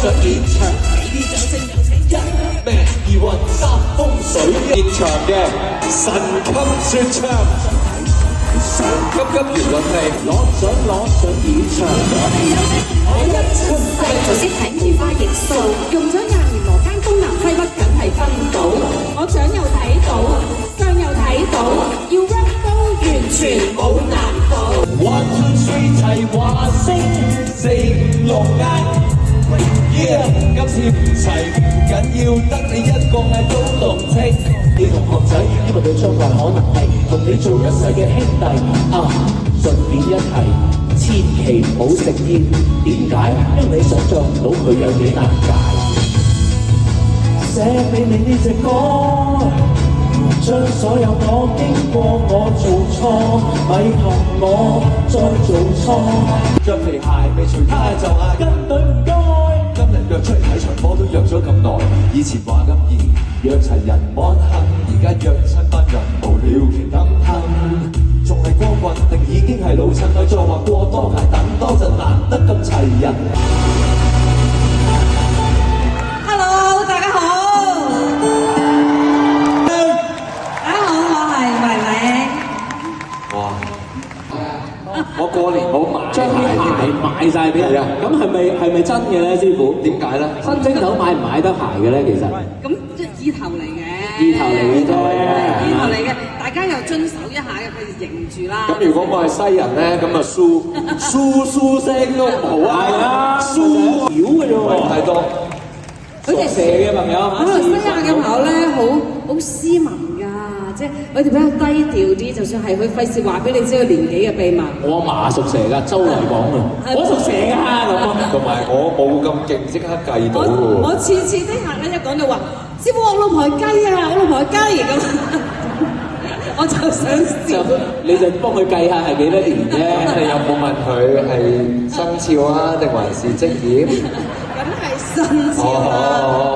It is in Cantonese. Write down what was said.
上演場，你啲掌聲有請一命二運三風水，現場嘅神級説唱，急急如律令，攞獎現場。我一出世就識睇住花億數，用咗20年羅間東南西北梗係分到。我掌又睇到，腳又睇到，要 rap 都完全冇難度。One two three 齊話聲4、5、6、Yeah， 今次唔齊唔緊要，得你一個嗌都動聽。你同學仔，因為佢將來可能係同你做一世嘅兄弟啊！順便一提，千祈唔好食煙。點解？因為你想像唔到佢有幾難解。寫俾你呢隻歌，將所有我經過我做錯，咪同我再做錯。着皮鞋未除呔就嗌跟隊唔該。今日約出嚟睇場波都約咗咁耐，以前話咁易約齊人安幸，而家約親班人無聊期等哼，仲係光棍定已經係老襯？咪再話過多排等多陣，難得咁齊人。Hello， 大家好。大家好，我係維玲。哇！我過年冇買將啲鞋買晒俾人，咁係咪真嘅咧，師傅？點解咧？新正頭買唔買得鞋嘅咧？其實咁即係意頭嚟嘅，意頭嚟嘅啫，意頭嚟嘅，大家又遵守一下嘅，佢哋認住啦。咁如果我係西人咧，咁啊蘇聲都唔好啊，係啊，蘇妖嘅啫喎，太多。佢哋蛇嘅朋友，馬來西亞嘅朋友咧，好斯文㗎，即係佢哋比較低調啲，就算係佢費事話俾你知佢年紀嘅秘密。我阿嫲屬蛇㗎，周圍講啊，我屬蛇㗎咁。同埋我冇咁勁，即刻計到喎。我次啲客咧一講就話，師傅我老婆係雞啊，我老婆係雞咁，我就想笑。你就幫佢計下係幾多年啫？你有冇問佢係生肖啊，定還是職業？梗係生肖啦。